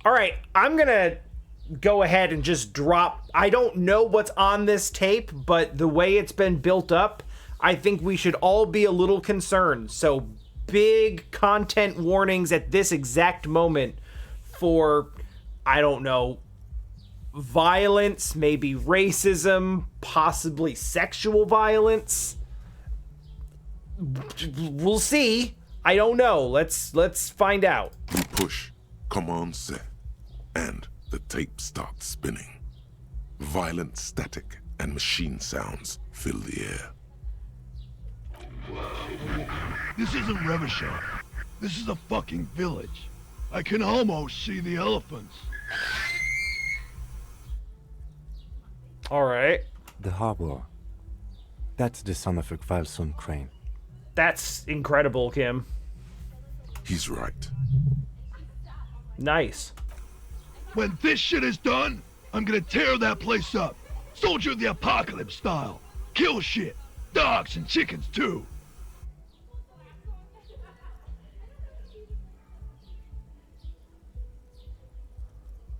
All right, I'm gonna go ahead and just drop. I don't know what's on this tape, but the way it's been built up, I think we should all be a little concerned. So, big content warnings at this exact moment for, I don't know, violence, maybe racism, possibly sexual violence. We'll see. I don't know. Let's find out. You push. Command set. And the tape starts spinning. Violent static and machine sounds fill the air. This isn't Revachol. This is a fucking village. I can almost see the elephants. All right. The harbor. That's the sound of a Kvalson crane. That's incredible, Kim. He's right. Nice. When this shit is done, I'm gonna tear that place up. Soldier of the Apocalypse style. Kill shit. Dogs and chickens too.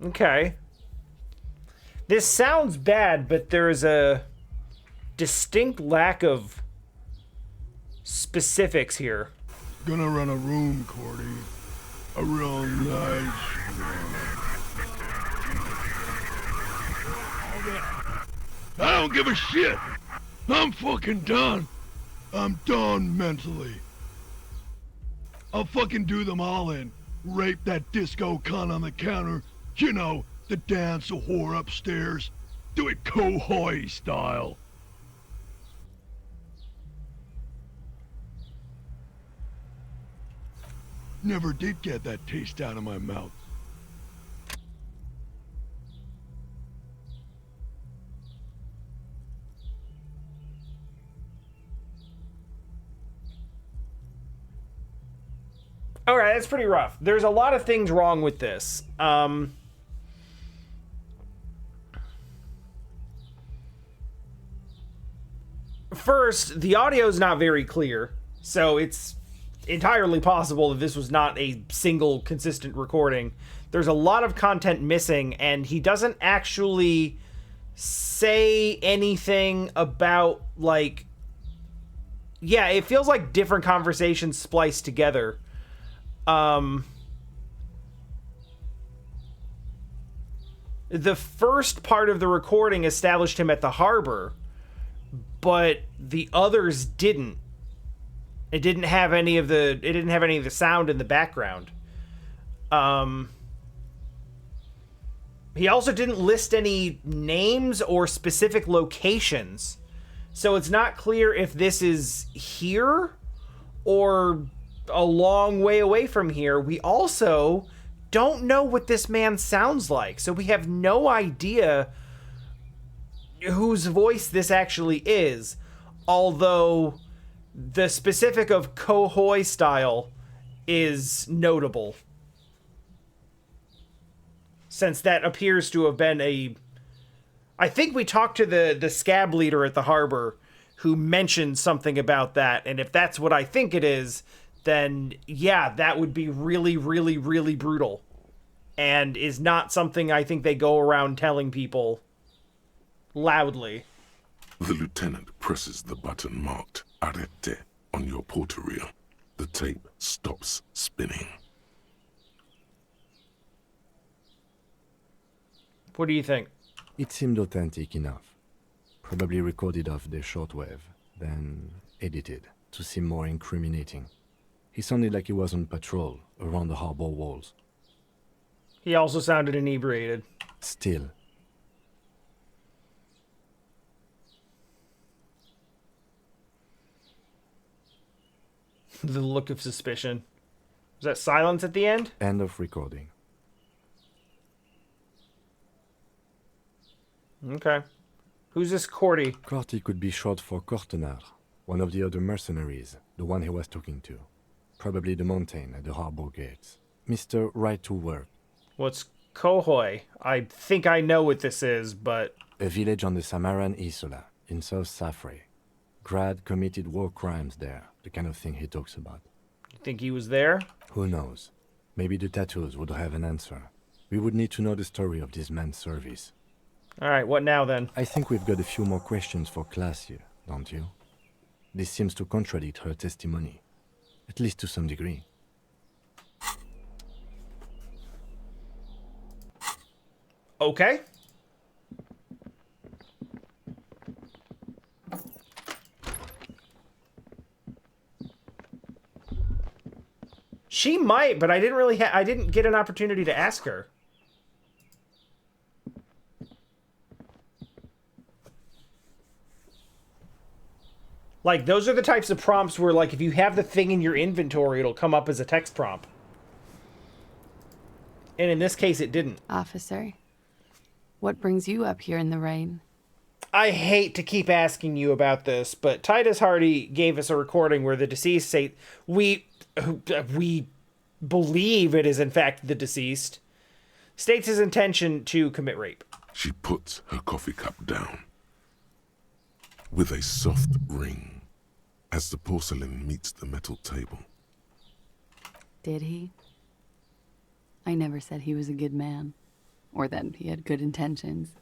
Okay. This sounds bad, but there is a distinct lack of specifics here. Gonna run a room, Cordy. A real nice one. I don't give a shit. I'm fucking done. I'm done mentally. I'll fucking do them all in. Rape that disco cunt on the counter. You know, the dance a whore upstairs. Do it Kohoi style. Never did get that taste out of my mouth. All right, that's pretty rough. There's a lot of things wrong with this. First, the audio is not very clear, so it's entirely possible that this was not a single consistent recording. There's a lot of content missing, and he doesn't actually say anything about, like... Yeah, it feels like different conversations spliced together. The first part of the recording established him at the harbor, but the others didn't. It didn't have any of the sound in the background. He also didn't list any names or specific locations. So it's not clear if this is here or a long way away from here. We also don't know what this man sounds like, so we have no idea whose voice this actually is, although the specific of Kohoi style is notable, since that appears to have been a... I think we talked to the scab leader at the harbor who mentioned something about that, and if that's what I think it is, then yeah, that would be really, really, really brutal. And is not something I think they go around telling people loudly. The lieutenant presses the button marked Arrête on your portereel. The tape stops spinning. What do you think? It seemed authentic enough. Probably recorded off the shortwave, then edited to seem more incriminating. He sounded like he was on patrol around the harbor walls. He also sounded inebriated. Still. The look of suspicion. Was that silence at the end? End of recording. Okay. Who's this Cordy? Corty could be short for Cortenard, one of the other mercenaries, the one he was talking to. Probably the mountain at the harbor gates. Mr. Right to Work. What's Kohoi? I think I know what this is, but... A village on the Samaran Isola, in South Safre. Grad committed war crimes there, the kind of thing he talks about. You think he was there? Who knows? Maybe the tattoos would have an answer. We would need to know the story of this man's service. Alright, what now then? I think we've got a few more questions for class here, don't you? This seems to contradict her testimony, at least to some degree. Okay. She might, but I didn't really I didn't get an opportunity to ask her. Like, those are the types of prompts where, like, if you have the thing in your inventory, it'll come up as a text prompt. And in this case, it didn't. Officer, what brings you up here in the rain? I hate to keep asking you about this, but Titus Hardy gave us a recording where the deceased say we believe it is in fact the deceased states his intention to commit rape. She puts her coffee cup down with a soft ring as the porcelain meets the metal table. Did he? I never said he was a good man, or that he had good intentions.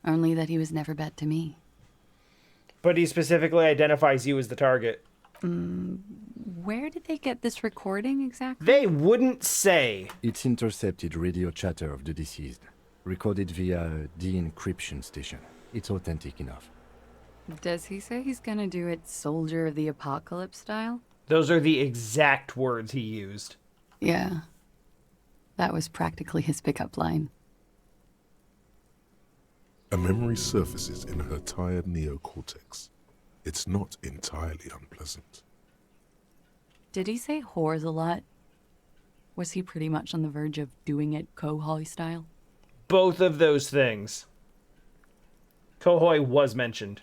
Only that he was never bad to me. But he specifically identifies you as the target. Where did they get this recording exactly? They wouldn't say. It's intercepted radio chatter of the deceased, recorded via a de-encryption station. It's authentic enough. Does he say he's gonna do it Soldier of the Apocalypse style? Those are the exact words he used. Yeah. That was practically his pickup line. A memory surfaces in her tired neocortex. It's not entirely unpleasant. Did he say whores a lot? Was he pretty much on the verge of doing it Kohoi style? Both of those things. Kohoi was mentioned.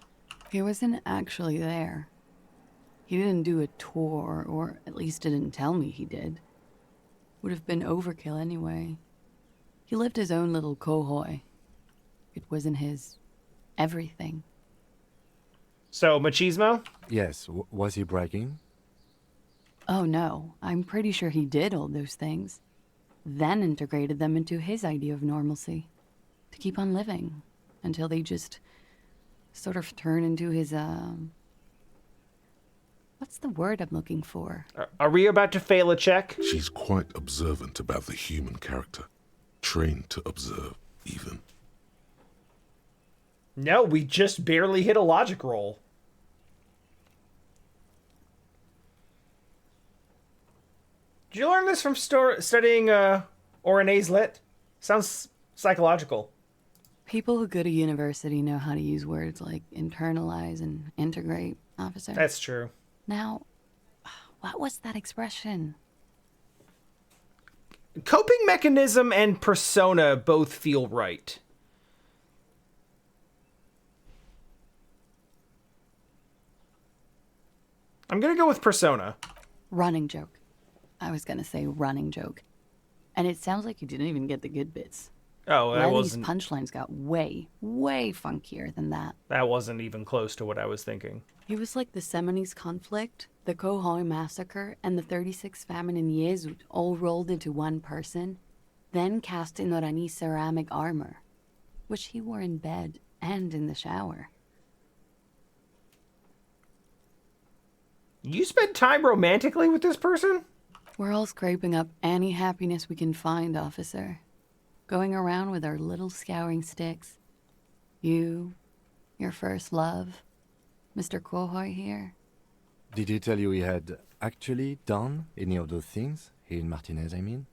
He wasn't actually there. He didn't do a tour, or at least didn't tell me he did. Would have been overkill anyway. He lived his own little Kohoi. It wasn't his everything. So, machismo? Yes, was he bragging? Oh no, I'm pretty sure he did all those things. Then integrated them into his idea of normalcy. To keep on living. Until they just sort of turn into his, what's the word I'm looking for? Are we about to fail a check? She's quite observant about the human character. Trained to observe, even. No, we just barely hit a logic roll. Did you learn this from studying Orene's Lit? Sounds psychological. People who go to university know how to use words like internalize and integrate, officer. That's true. Now, what was that expression? Coping mechanism and persona both feel right. I'm gonna go with persona. Running joke. I was gonna say running joke. And it sounds like you didn't even get the good bits. Oh, that Lenny's wasn't. punchlines got way, way funkier than that. That wasn't even close to what I was thinking. He was like the Seminese conflict, the Kohoi massacre, and the 36 famine in Yezud all rolled into one person, then cast in Orani's ceramic armor, which he wore in bed and in the shower. You spend time romantically with this person? We're all scraping up any happiness we can find, officer. Going around with our little scouring sticks. You, your first love, Mr. Kohoi here. Did he tell you he had actually done any of those things? He and Martinez, I mean?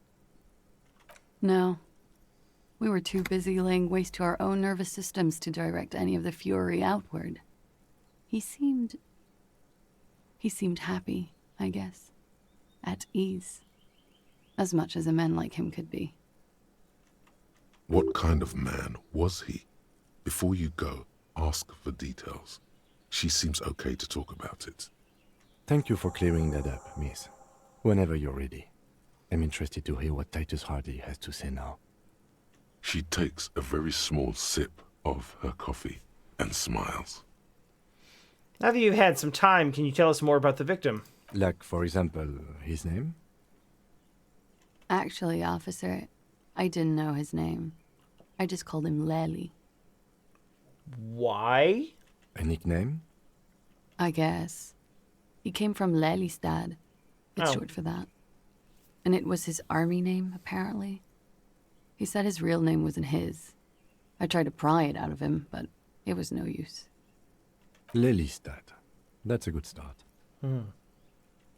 No. We were too busy laying waste to our own nervous systems to direct any of the fury outward. He seemed happy, I guess. At ease. As much as a man like him could be. What kind of man was he? Before you go, ask for details. She seems okay to talk about it. Thank you for clearing that up, miss. Whenever you're ready. I'm interested to hear what Titus Hardy has to say now. She takes a very small sip of her coffee and smiles. Now that you've had some time, can you tell us more about the victim? Like, for example, his name? Actually, officer, I didn't know his name. I just called him Lely. Why? A nickname? I guess. He came from Lelystad. It's Oh. short for that. And it was his army name, apparently. He said his real name wasn't his. I tried to pry it out of him, but it was no use. Lelystad. That's a good start.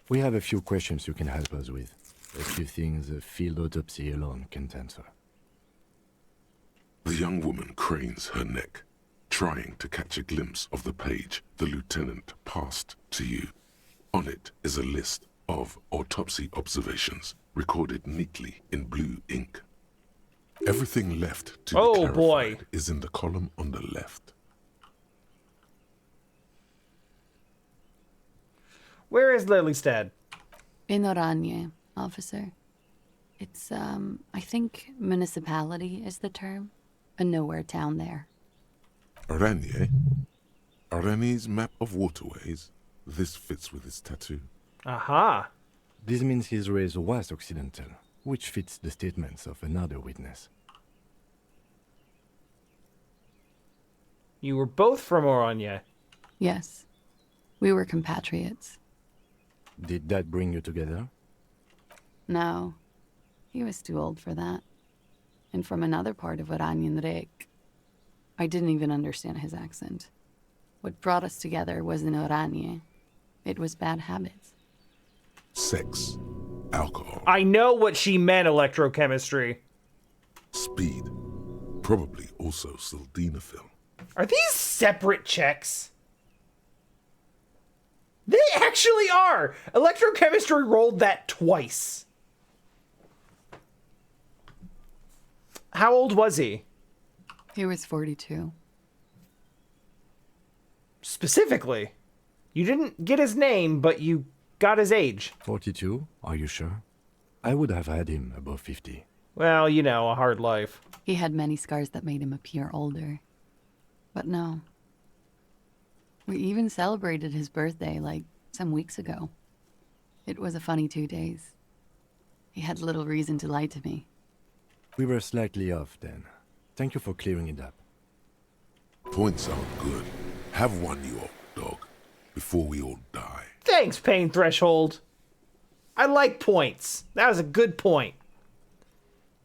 We have a few questions you can help us with. A few things a field autopsy alone can't answer. The young woman cranes her neck, trying to catch a glimpse of the page the lieutenant passed to you. On it is a list of autopsy observations recorded neatly in blue ink. Everything left to Oh, be clarified boy. is in the column on the left. Where is Lelystad? In Oranje, officer. It's, I think municipality is the term. A nowhere town there. Oranje? Oranje's map of waterways? This fits with his tattoo. Aha. This means his race was Occidental, which fits the statements of another witness. You were both from Oranje. Yes. We were compatriots. Did that bring you together? No. He was too old for that. And from another part of Oranjenrijk. I didn't even understand his accent. What brought us together wasn't Oranje. It was bad habits. Sex, alcohol, I know what she meant, electrochemistry. speed, probably also sildenafil. Are these separate checks? They actually are! Electrochemistry rolled that twice. How old was he? He was 42. Specifically. You didn't get his name, but you got his age. 42? Are you sure? I would have had him above 50. Well, you know, a hard life. He had many scars that made him appear older. But no. We even celebrated his birthday, like, some weeks ago. It was a funny 2 days. He had little reason to lie to me. We were slightly off then. Thank you for clearing it up. Points sound good. Have one, you old dog, before we all die. Thanks, Pain Threshold. I like points. That was a good point.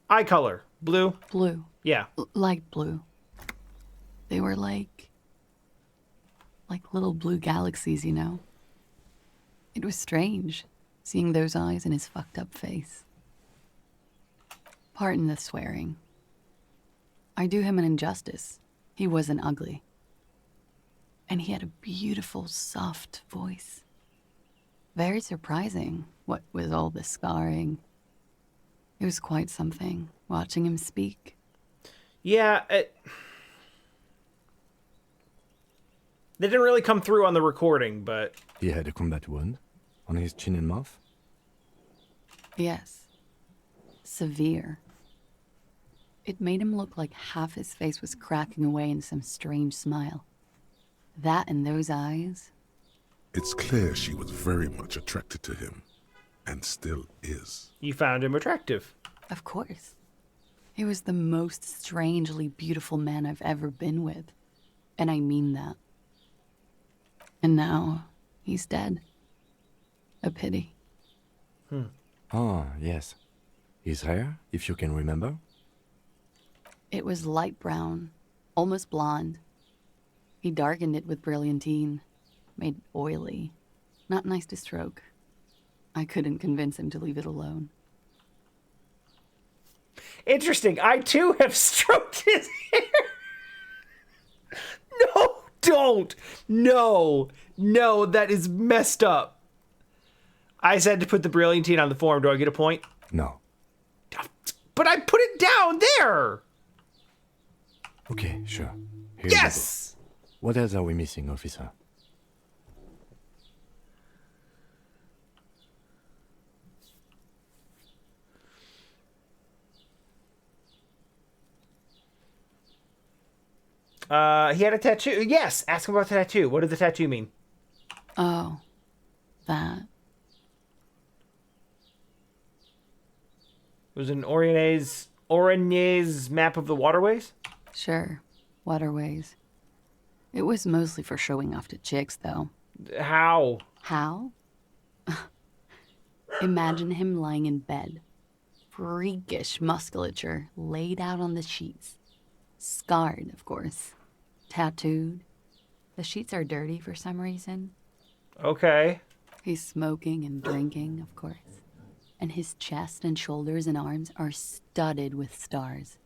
Eye color. Blue? Blue. Yeah. Light blue. They were like little blue galaxies, you know? It was strange, seeing those eyes in his fucked up face. Pardon the swearing. I do him an injustice. He wasn't ugly. And he had a beautiful, soft voice. Very surprising, what with all the scarring. It was quite something, watching him speak. Yeah, they didn't really come through on the recording, but... He had a combat wound on his chin and mouth. Yes. Severe. It made him look like half his face was cracking away in some strange smile. That and those eyes. It's clear she was very much attracted to him, and still is. You found him attractive. Of course. He was the most strangely beautiful man I've ever been with. And I mean that. And now, he's dead. A pity. Ah, yes. His hair, if you can remember. It was light brown, almost blonde. He darkened it with brilliantine, made it oily. Not nice to stroke. I couldn't convince him to leave it alone. Interesting. I, too, have stroked his hair. No, don't. No, that is messed up. I said to put the brilliantine on the form. Do I get a point? No. But I put it down there. Okay, sure. Here we Yes! go. What else are we missing, officer? He had a tattoo. Yes, ask him about the tattoo. What did the tattoo mean? Oh, that. It was an Orionese Oranye's map of the waterways? Sure, waterways. It was mostly for showing off to chicks, though. How? How? Imagine him lying in bed. Freakish musculature laid out on the sheets. Scarred, of course. Tattooed. The sheets are dirty for some reason. Okay. He's smoking and drinking, of course. And his chest and shoulders and arms are studded with stars.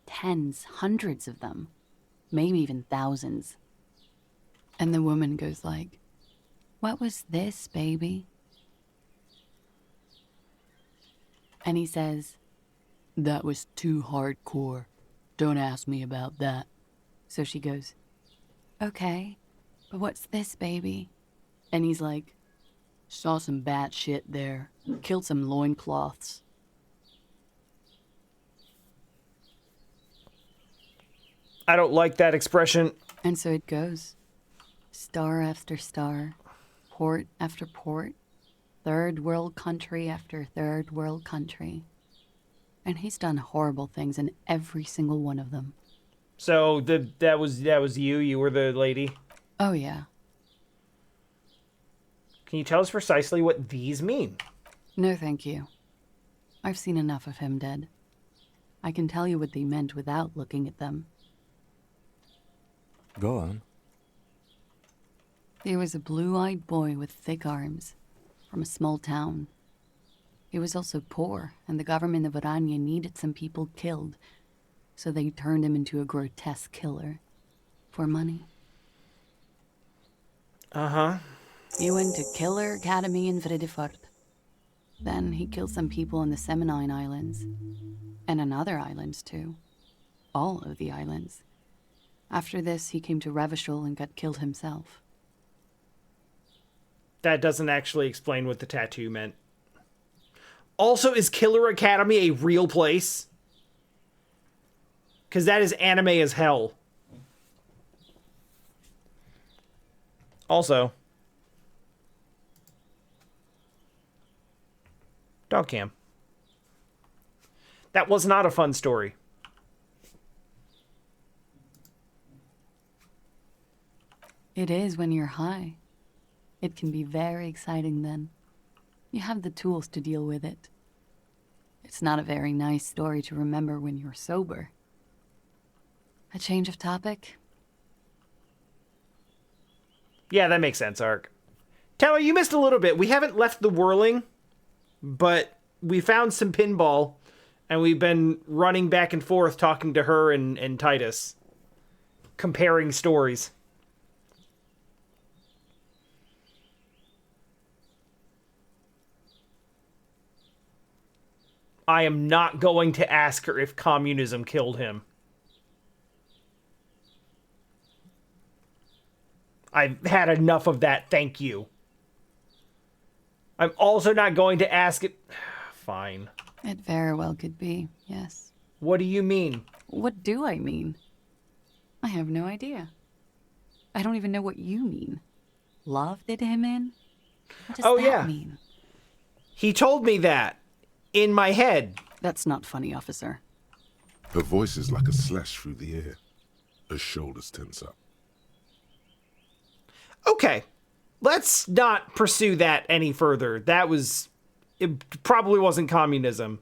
Tens, hundreds of them. Maybe even thousands. And the woman goes like, "What was this, baby?" And he says, "That was too hardcore. Don't ask me about that." So she goes, "Okay, but what's this, baby?" And he's like, "Saw some bat shit there. Killed some loincloths." I don't like that expression. And so it goes. Star after star, port after port, third world country after third world country. And he's done horrible things in every single one of them. So that was you? You were the lady? Oh, yeah. Can you tell us precisely what these mean? No, thank you. I've seen enough of him dead. I can tell you what they meant without looking at them. Go on. He was a blue-eyed boy with thick arms, from a small town. He was also poor, and the government of Oranje needed some people killed, so they turned him into a grotesque killer. For money. Uh-huh. He went to Killer Academy in Vredefort. Then he killed some people in the Seminine Islands. And on other islands, too. All of the islands. After this, he came to Revachol and got killed himself. That doesn't actually explain what the tattoo meant. Also, is Killer Academy a real place? Because that is anime as hell. Also, dog cam. That was not a fun story. It is when you're high. It can be very exciting then. You have the tools to deal with it. It's not a very nice story to remember when you're sober. A change of topic? Yeah, that makes sense, Ark. Tyler, you missed a little bit. We haven't left the whirling, but we found some pinball, and we've been running back and forth talking to her and Titus, comparing stories. I am not going to ask her if communism killed him. I've had enough of that, thank you. I'm also not going to ask it... Fine. It very well could be, yes. What do you mean? What do I mean? I have no idea. I don't even know what you mean. Love did him in? What does that mean? He told me that. In my head. That's not funny, officer. Her voice is like a slash through the air. Her shoulders tense up. Okay. Let's not pursue that any further. That was... It probably wasn't communism.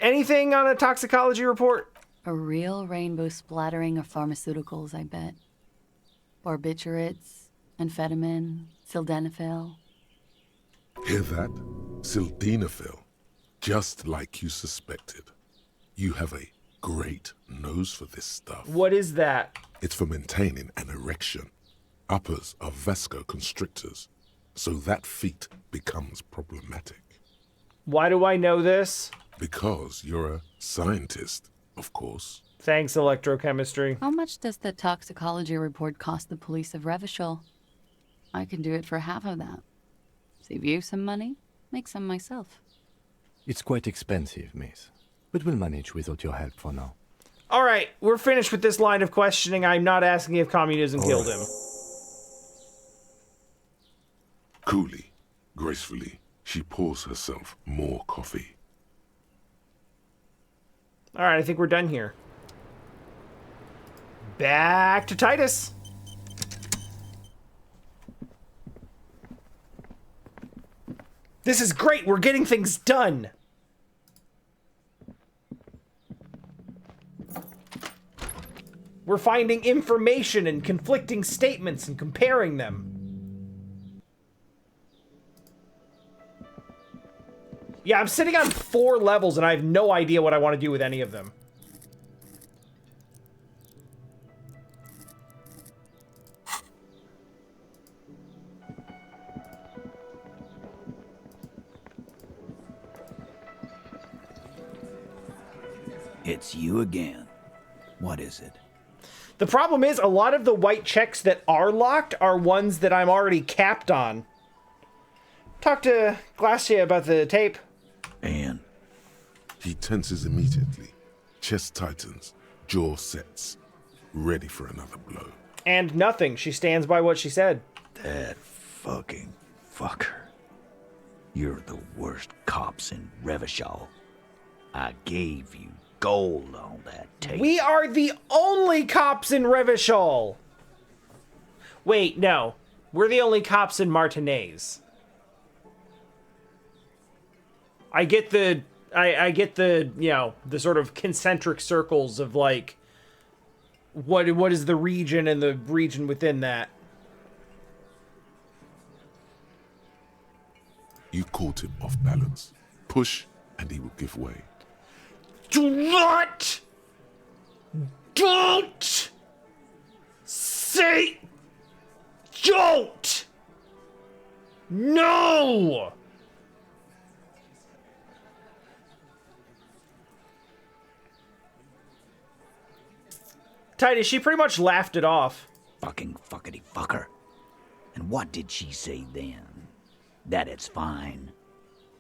Anything on a toxicology report? A real rainbow splattering of pharmaceuticals, I bet. Barbiturates, amphetamine, sildenafil. Hear that? Sildenafil. Just like you suspected. You have a great nose for this stuff. What is that? It's for maintaining an erection. Uppers are vasoconstrictors, so that feat becomes problematic. Why do I know this? Because you're a scientist, of course. Thanks, electrochemistry. How much does the toxicology report cost the police of Revachol? I can do it for half of that. Save you some money, make some myself. It's quite expensive, miss. But we'll manage without your help for now. All right, we're finished with this line of questioning. I'm not asking if communism killed him. Coolly, gracefully, she pours herself more coffee. Alright, I think we're done here. Back to Titus. This is great. We're getting things done. We're finding information and conflicting statements and comparing them. Yeah, I'm sitting on 4 levels and I have no idea what I want to do with any of them. It's you again. What is it? The problem is, a lot of the white checks that are locked are ones that I'm already capped on. Talk to Glacier about the tape. And? He tenses immediately. Chest tightens. Jaw sets. Ready for another blow. And nothing. She stands by what she said. That fucking fucker. You're the worst cops in Revachol. I gave you gold on that tape. We are the only cops in Revachol. Wait, no. We're the only cops in Martinez. I get the, you know, the sort of concentric circles of, like, what is the region and the region within that. You caught him off balance. Push, and he will give way. Don't say, don't! No! Titus, she pretty much laughed it off. Fucking fuckity fucker. And what did she say then? That it's fine.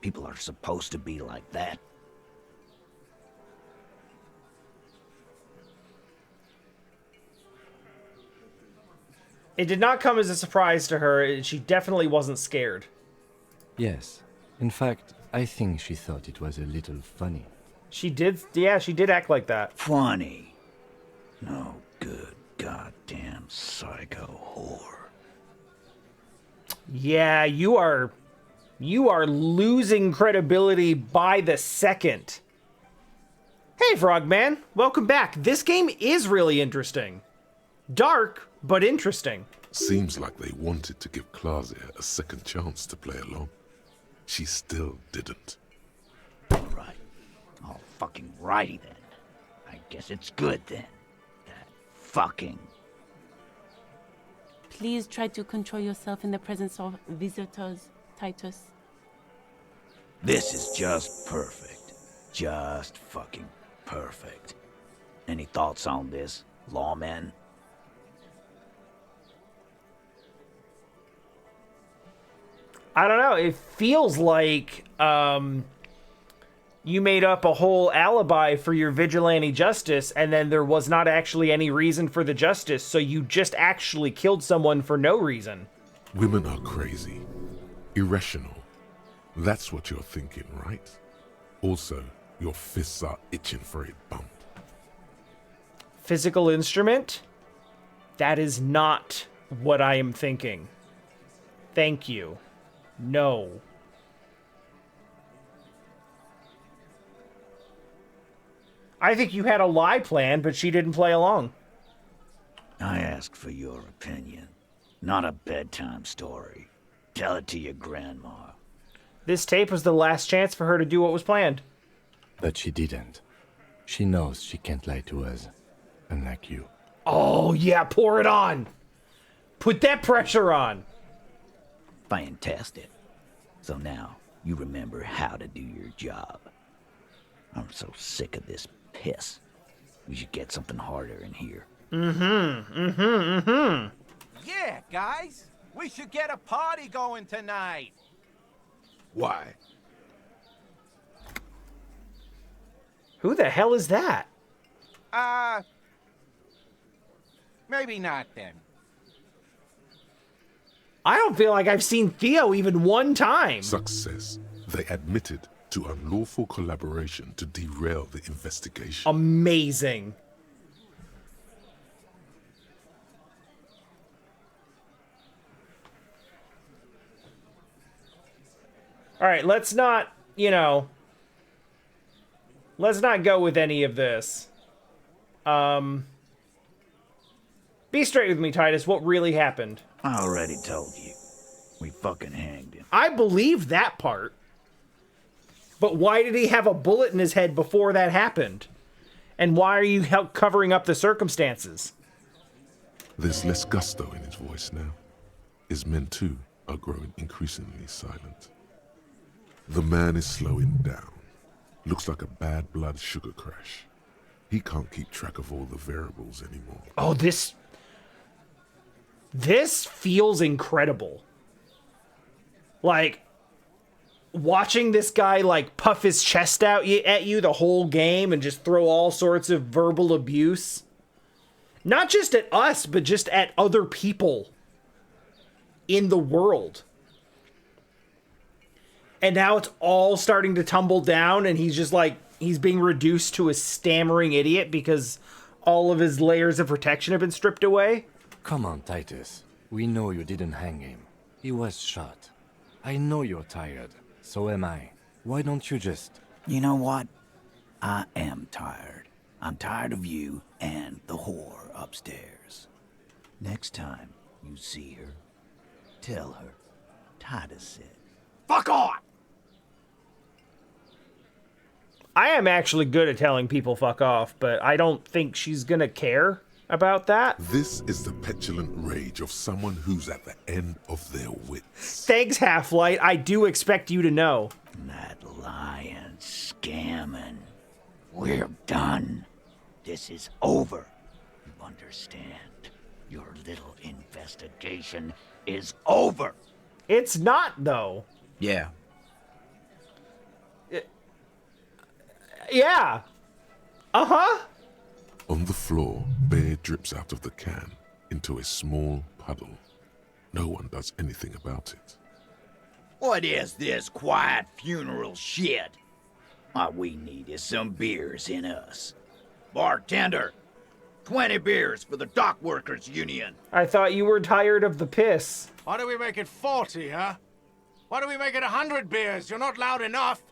People are supposed to be like that. It did not come as a surprise to her. She definitely wasn't scared. Yes. In fact, I think she thought it was a little funny. She did, yeah, she did act like that. Funny. No good goddamn psycho whore. Yeah, you are losing credibility by the second. Hey, Frogman, welcome back. This game is really interesting. Dark, but interesting. Seems like they wanted to give Claudia a second chance to play along. She still didn't. Right. All fucking righty then. I guess it's good then. That fucking... Please try to control yourself in the presence of visitors, Titus. This is just perfect. Just fucking perfect. Any thoughts on this, lawman? I don't know. It feels like you made up a whole alibi for your vigilante justice, and then there was not actually any reason for the justice, so you just actually killed someone for no reason. Women are crazy. Irrational. That's what you're thinking, right? Also, your fists are itching for a bump. Physical instrument? That is not what I am thinking. Thank you. No. I think you had a lie planned, but she didn't play along. I ask for your opinion, not a bedtime story. Tell it to your grandma. This tape was the last chance for her to do what was planned. But she didn't. She knows she can't lie to us, unlike you. Oh, yeah, pour it on. Put that pressure on. Fantastic. So now you remember how to do your job. I'm so sick of this piss. We should get something harder in here. Yeah, guys, we should get a party going tonight. Why? Who the hell is that? Maybe not then. I don't feel like I've seen Theo even one time. Success. They admitted to unlawful collaboration to derail the investigation. Amazing. All right, let's not, let's not go with any of this. Be straight with me, Titus. What really happened? I already told you. We fucking hanged him. I believe that part. But why did he have a bullet in his head before that happened? And why are you covering up the circumstances? There's less gusto in his voice now. His men, too, are growing increasingly silent. The man is slowing down. Looks like a bad blood sugar crash. He can't keep track of all the variables anymore. Oh, this feels incredible. Like, watching this guy, like, puff his chest out at you the whole game and just throw all sorts of verbal abuse. Not just at us, but just at other people in the world. And now it's all starting to tumble down, and he's just like, he's being reduced to a stammering idiot because all of his layers of protection have been stripped away. Come on, Titus. We know you didn't hang him. He was shot. I know you're tired. So am I. Why don't you just... You know what? I am tired. I'm tired of you and the whore upstairs. Next time you see her, tell her Titus said, "Fuck off!" I am actually good at telling people fuck off, but I don't think she's gonna care about that. This is the petulant rage of someone who's at the end of their wits. Thanks, Half-Light. I do expect you to know. That lying, scamming. We're done. This is over. You understand? Your little investigation is over. It's not, though. Yeah. Yeah. Uh-huh. On the floor, beer drips out of the can into a small puddle. No one does anything about it. What is this quiet funeral shit? All we need is some beers in us. Bartender, 20 beers for the Dock Workers Union. I thought you were tired of the piss. Why do we make it 40, huh? Why do we make it 100 beers? You're not loud enough.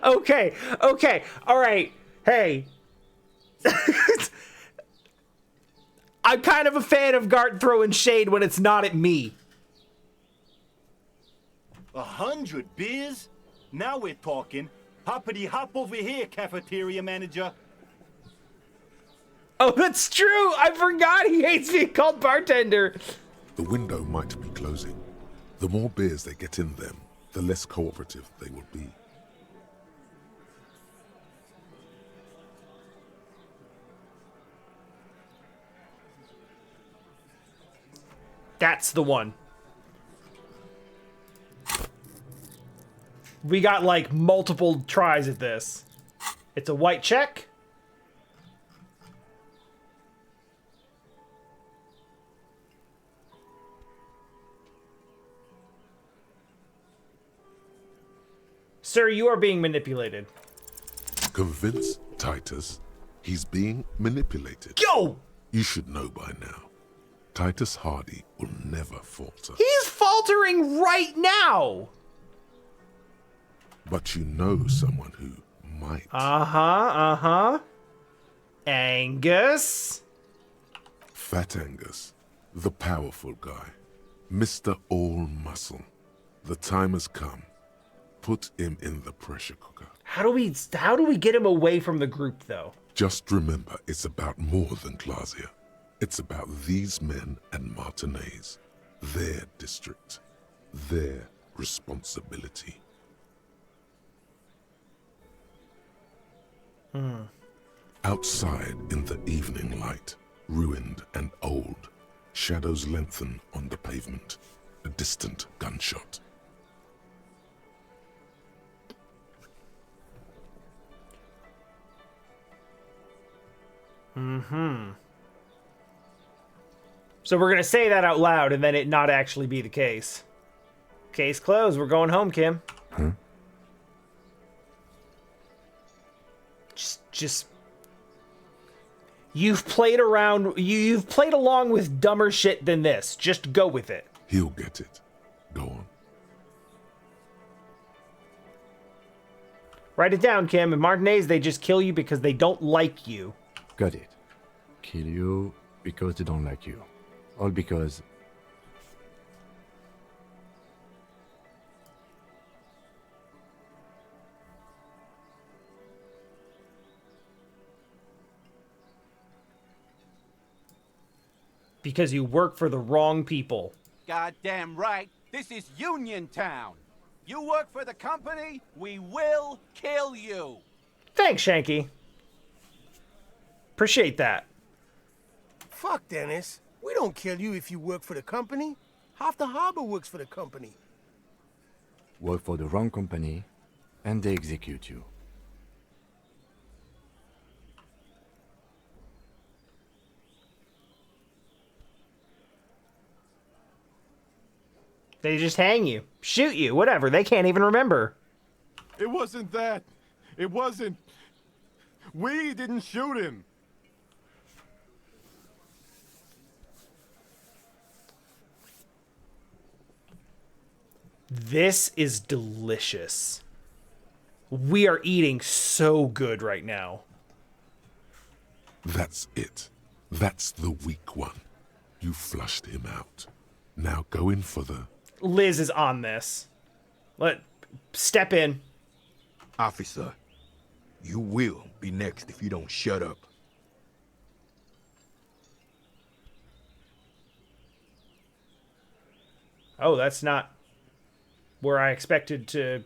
Okay, all right. Hey. I'm kind of a fan of Gart throwing shade when it's not at me. 100 beers? Now we're talking. Hoppity hop over here, cafeteria manager. Oh, that's true. I forgot he hates being called bartender. The window might be closing. The more beers they get in them, the less cooperative they will be. That's the one. We got like multiple tries at this. It's a white check. Sir, you are being manipulated. Convince Titus he's being manipulated. Yo! You should know by now. Titus Hardy will never falter. He's faltering right now! But you know someone who might. Angus? Fat Angus, the powerful guy. Mr. All Muscle. The time has come. Put him in the pressure cooker. How do we get him away from the group, though? Just remember, it's about more than Glasia. It's about these men and Martinez, their district, their responsibility. Outside in the evening light, ruined and old, shadows lengthen on the pavement, a distant gunshot. So we're going to say that out loud and then it not actually be the case. Case closed. We're going home, Kim. Huh? Just. You've played around. You've played along with dumber shit than this. Just go with it. He'll get it. Go on. Write it down, Kim. In Martinez, they just kill you because they don't like you. Got it. Kill you because they don't like you. All because... Because you work for the wrong people. Goddamn right. This is Union Town. You work for the company, we will kill you. Thanks, Shanky. Appreciate that. Fuck, Dennis. We don't kill you if you work for the company. Half the harbor works for the company. Work for the wrong company, and they execute you. They just hang you, shoot you, whatever. They can't even remember. It wasn't that. It wasn't. We didn't shoot him. This is delicious. We are eating so good right now. That's it. That's the weak one. You flushed him out. Now go in for the... Liz is on this. Step in. Officer, you will be next if you don't shut up. Oh, that's not where I expected to...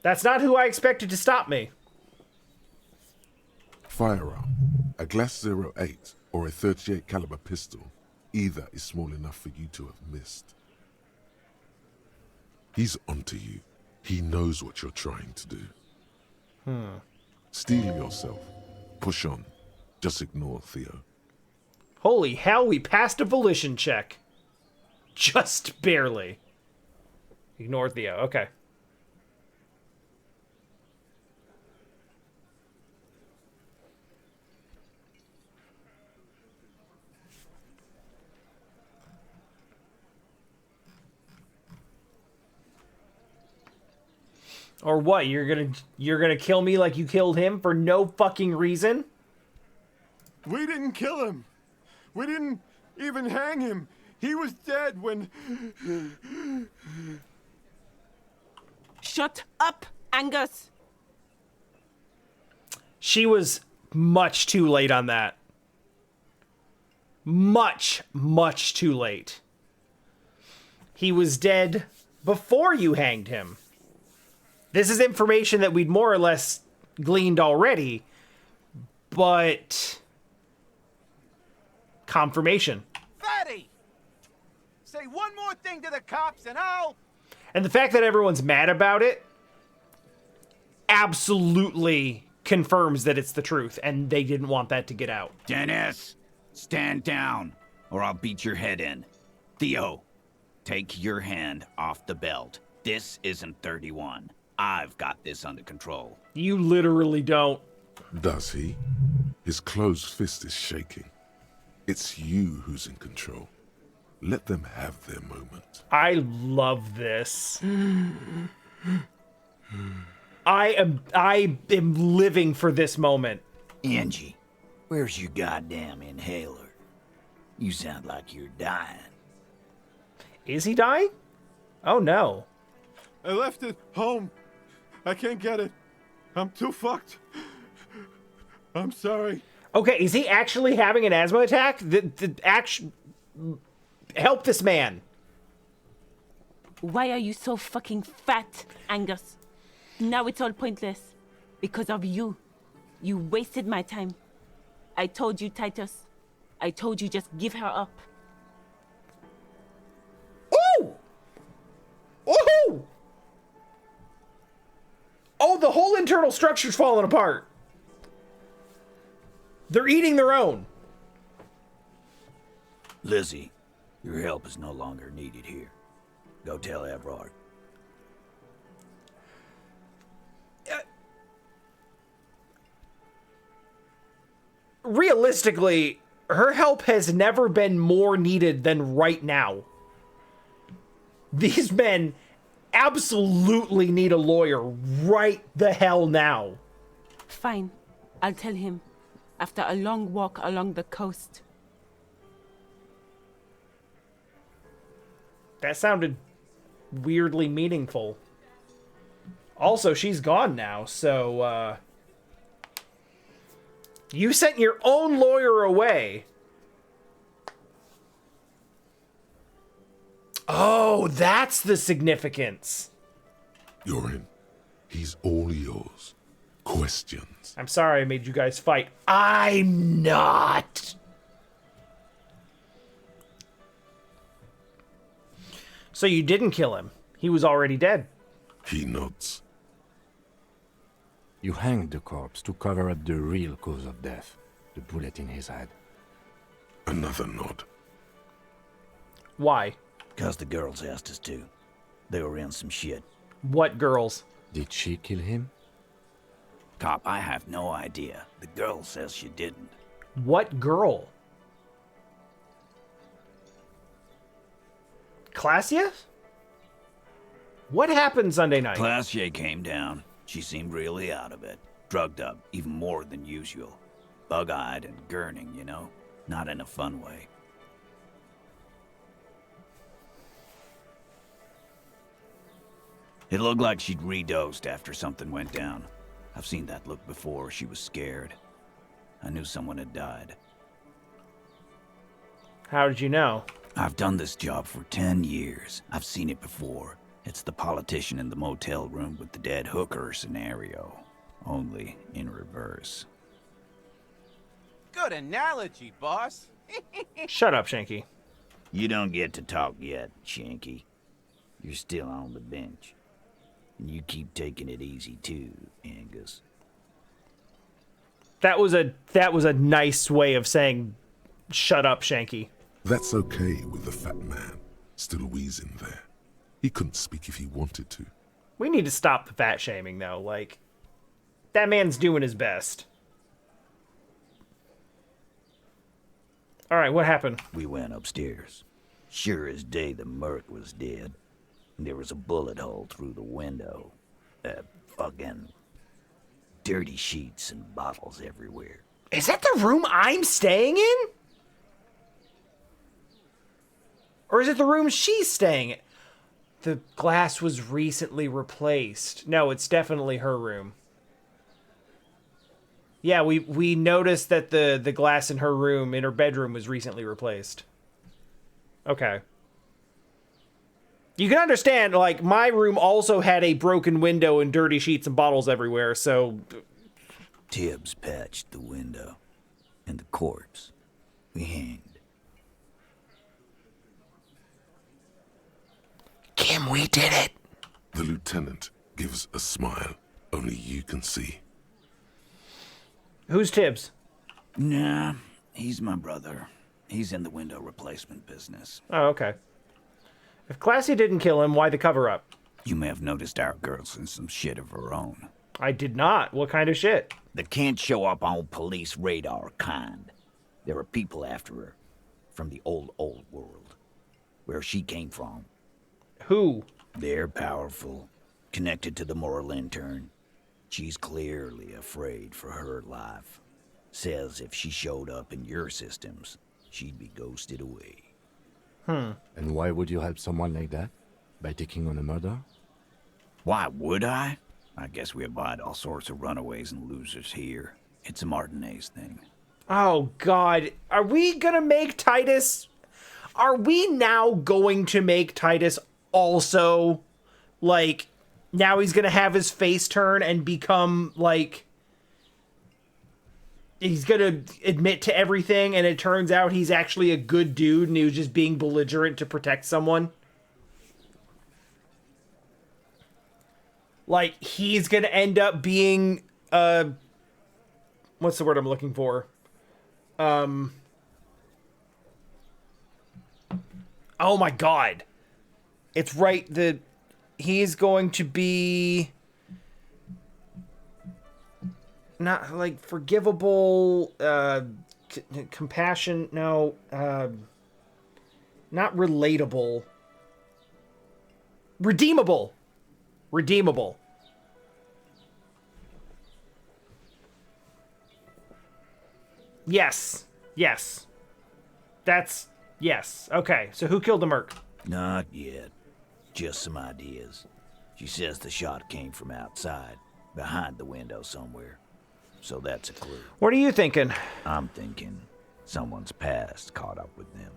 That's not who I expected to stop me. Firearm. A Glass 08 or a 38 caliber pistol. Either is small enough for you to have missed. He's onto you. He knows what you're trying to do. Steel yourself. Push on. Just ignore Theo. Holy hell, we passed a volition check. Just barely. Ignore Theo, okay. Or what? You're gonna kill me like you killed him for no fucking reason? We didn't kill him. We didn't even hang him. He was dead when... Shut up, Angus. She was much too late on that. Much, much too late. He was dead before you hanged him. This is information that we'd more or less gleaned already, but confirmation. Fatty! Say one more thing to the cops and I'll... And the fact that everyone's mad about it absolutely confirms that it's the truth, and they didn't want that to get out. Dennis, stand down, or I'll beat your head in. Theo, take your hand off the belt. This isn't 31. I've got this under control. You literally don't. Does he? His closed fist is shaking. It's you who's in control. Let them have their moment. I love this. I am living for this moment. Angie, where's your goddamn inhaler? You sound like you're dying. Is he dying? Oh no. I left it home. I can't get it. I'm too fucked. I'm sorry. Okay, is he actually having an asthma attack? Help this man. Why are you so fucking fat, Angus? Now it's all pointless. Because of you. You wasted my time. I told you, Titus. I told you just give her up. Ooh! Ooh! Oh, the whole internal structure's falling apart. They're eating their own. Lizzie, Your help is no longer needed here. Go tell Everard. Realistically, her help has never been more needed than right now. These men absolutely need a lawyer right the hell now. Fine. I'll tell him. After a long walk along the coast. That sounded weirdly meaningful. Also, she's gone now, so, you sent your own lawyer away. Oh, that's the significance. You're in. He's all yours. Questions. I'm sorry I made you guys fight. I'm not. So you didn't kill him. He was already dead. He nods. You hanged the corpse to cover up the real cause of death, the bullet in his head. Another nod. Why? 'Cause the girls asked us to. They were in some shit. What girls? Did she kill him? Cop, I have no idea. The girl says she didn't. What girl? Classia? What happened Sunday night? Classier came down. She seemed really out of it. Drugged up, even more than usual. Bug-eyed and gurning, you know? Not in a fun way. It looked like she'd redosed after something went down. I've seen that look before. She was scared. I knew someone had died. How did you know? I've done this job for 10 years. I've seen it before. It's the politician in the motel room with the dead hooker scenario. Only in reverse. Good analogy, boss. Shut up, Shanky. You don't get to talk yet, Shanky. You're still on the bench. And you keep taking it easy too, Angus. That was a nice way of saying shut up, Shanky. That's okay with the fat man still wheezing there. He couldn't speak if he wanted to. We need to stop the fat shaming though. Like, that man's doing his best. All right, what happened? We went upstairs. Sure as day the merc was dead. And there was a bullet hole through the window. Fucking dirty sheets and bottles everywhere. Is that the room I'm staying in? Or is it the room she's staying in? The glass was recently replaced. No, it's definitely her room. Yeah, we noticed that the glass in her room, in her bedroom, was recently replaced. Okay. You can understand, like, my room also had a broken window and dirty sheets and bottles everywhere, so... Tibbs patched the window. And the corpse. We hanged. Kim, we did it. The lieutenant gives a smile only you can see. Who's Tibbs? Nah, he's my brother. He's in the window replacement business. Oh, okay. If Classy didn't kill him, why the cover-up? You may have noticed our girl's in some shit of her own. I did not. What kind of shit? That can't show up on police radar kind. There are people after her. From the old world. Where she came from. Who? They're powerful. Connected to the moral intern. She's clearly afraid for her life. Says if she showed up in your systems, she'd be ghosted away. And why would you help someone like that? By taking on a murder? Why would I? I guess we abide all sorts of runaways and losers here. It's a Martinez thing. Oh, God. Are we gonna make Titus... Are we now going to make Titus also, like... Now he's gonna have his face turn and become, like... He's gonna admit to everything, and it turns out he's actually a good dude, and he was just being belligerent to protect someone. Like, he's gonna end up being, what's the word I'm looking for? Oh my god. It's right. He's going to be not like forgivable, compassion. No, not relatable. Redeemable. Redeemable. Yes. Yes. Yes. Okay, so who killed the merc? Not yet. Just some ideas. She says the shot came from outside, behind the window somewhere. So that's a clue. What are you thinking? I'm thinking someone's past caught up with them.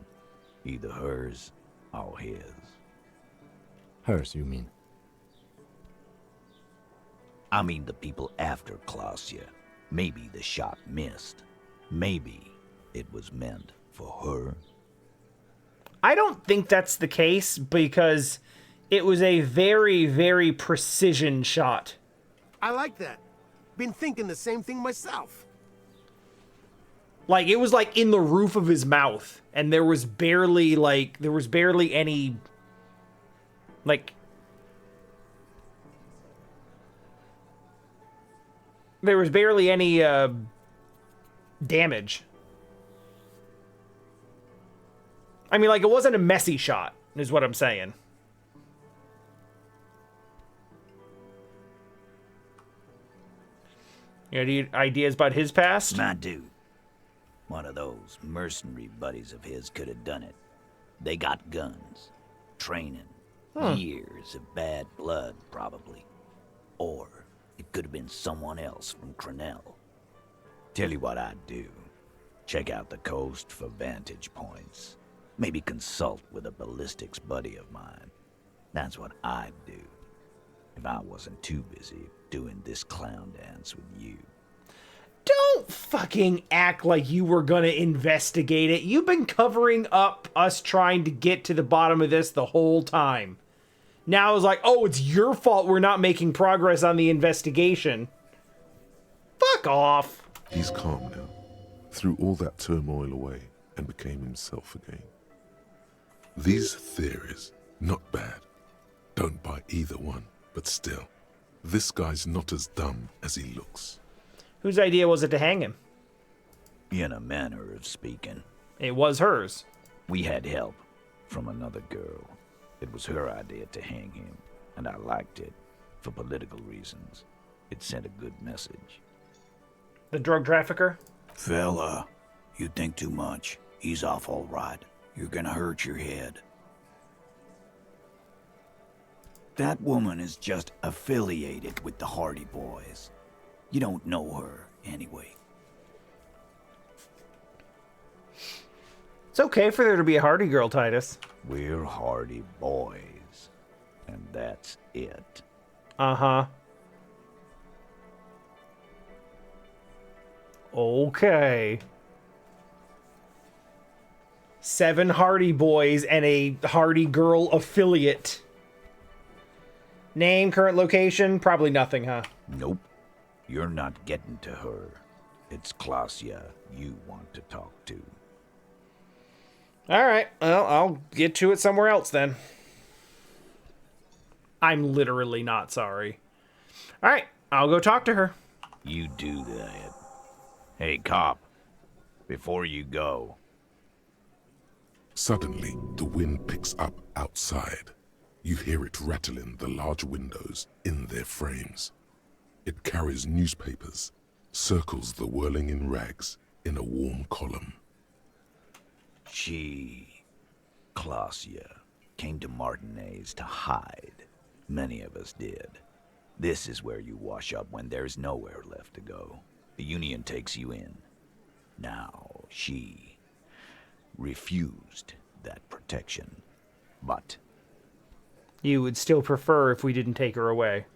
Either hers or his. Hers, you mean? I mean the people after Klausya. Maybe the shot missed. Maybe it was meant for her. I don't think that's the case because it was a very, very precision shot. I like that. Been thinking the same thing myself. Like, it was like in the roof of his mouth, and there was barely any, like, there was barely any, damage. I mean, like, it wasn't a messy shot, is what I'm saying. You got any ideas about his past? I do. One of those mercenary buddies of his could have done it. They got guns, training, years of bad blood, probably. Or it could have been someone else from Crenell. Tell you what I'd do. Check out the coast for vantage points. Maybe consult with a ballistics buddy of mine. That's what I'd do. If I wasn't too busy doing this clown dance with you. Don't fucking act like you were gonna investigate it. You've been covering up us trying to get to the bottom of this the whole time. Now it's like, oh, it's your fault we're not making progress on the investigation. Fuck off. He's calm now, threw all that turmoil away and became himself again. These theories, not bad. Don't buy either one, but still, this guy's not as dumb as he looks. Whose idea was it to hang him? In a manner of speaking. It was hers. We had help from another girl. It was her idea to hang him, and I liked it for political reasons. It sent a good message. The drug trafficker? Fella, you think too much. He's off all right. You're gonna hurt your head. That woman is just affiliated with the Hardy Boys. You don't know her, anyway. It's okay for there to be a Hardy girl, Titus. We're Hardy Boys. And that's it. Uh-huh. Okay. 7 Hardy Boys and a Hardy girl affiliate. Name, current location? Probably nothing, huh? Nope. You're not getting to her. It's Klausya you want to talk to. Alright, well, I'll get to it somewhere else then. I'm literally not sorry. Alright, I'll go talk to her. You do that. Hey, cop. Before you go. Suddenly, the wind picks up outside. You hear it rattling the large windows in their frames. It carries newspapers, circles the whirling in rags in a warm column. She, Klausya, came to Martinez to hide. Many of us did. This is where you wash up when there's nowhere left to go. The Union takes you in. Now, she refused that protection, but... You would still prefer if we didn't take her away.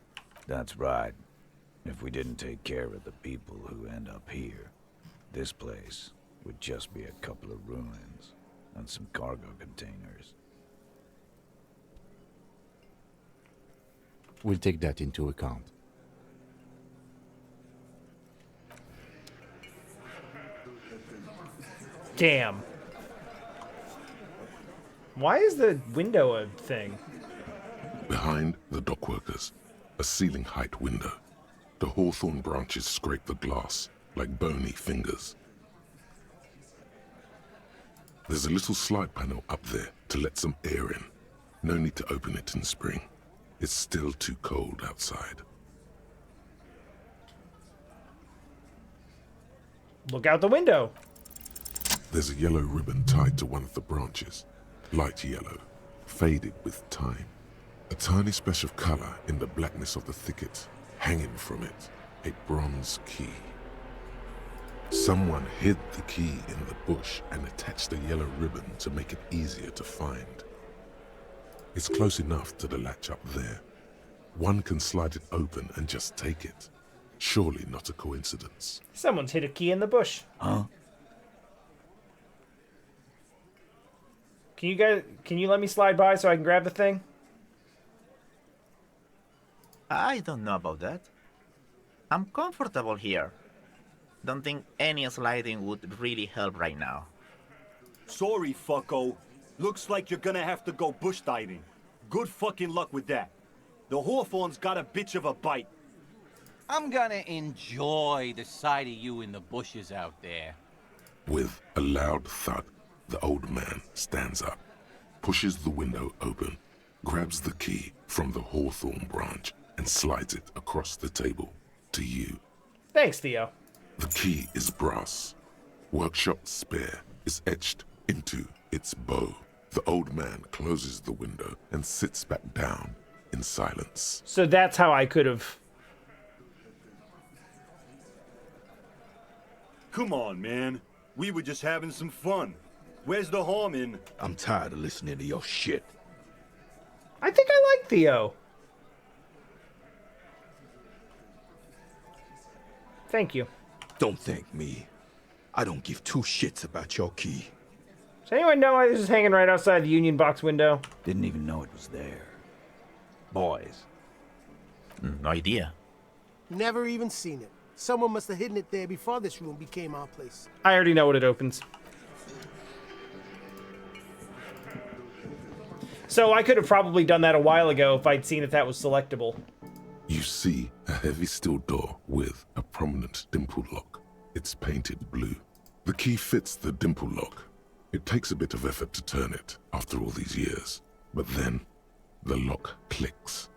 That's right. If we didn't take care of the people who end up here, this place would just be a couple of ruins and some cargo containers. We'll take that into account. Damn. Why is the window a thing? Behind the dockworkers, a ceiling-height window. The hawthorn branches scrape the glass like bony fingers. There's a little slide panel up there to let some air in. No need to open it in spring. It's still too cold outside. Look out the window. There's a yellow ribbon tied to one of the branches. Light yellow, faded with time. A tiny splash of color in the blackness of the thicket. Hanging from it, a bronze key. Someone hid the key in the bush and attached a yellow ribbon to make it easier to find. It's close enough to the latch up there. One can slide it open and just take it. Surely not a coincidence. Someone's hid a key in the bush. Huh? Can you let me slide by so I can grab the thing? I don't know about that. I'm comfortable here. Don't think any sliding would really help right now. Sorry, fucko. Looks like you're gonna have to go bush diving. Good fucking luck with that. The hawthorn's got a bitch of a bite. I'm gonna enjoy the sight of you in the bushes out there. With a loud thud, the old man stands up, pushes the window open, grabs the key from the hawthorn branch, and slides it across the table to you. Thanks, Theo. The key is brass. Workshop spare is etched into its bow. The old man closes the window and sits back down in silence. So that's how I could have... Come on, man. We were just having some fun. Where's the harm in... I'm tired of listening to your shit. I think I like Theo. Thank you. Don't thank me. I don't give two shits about your key. Does anyone know why this is hanging right outside the Union Box window? Didn't even know it was there. Boys. No idea. Never even seen it. Someone must have hidden it there before this room became our place. I already know what it opens. So I could have probably done that a while ago if I'd seen if that was selectable. You see a heavy steel door with a prominent dimple lock. It's painted blue. The key fits the dimple lock. It takes a bit of effort to turn it after all these years. But then, the lock clicks.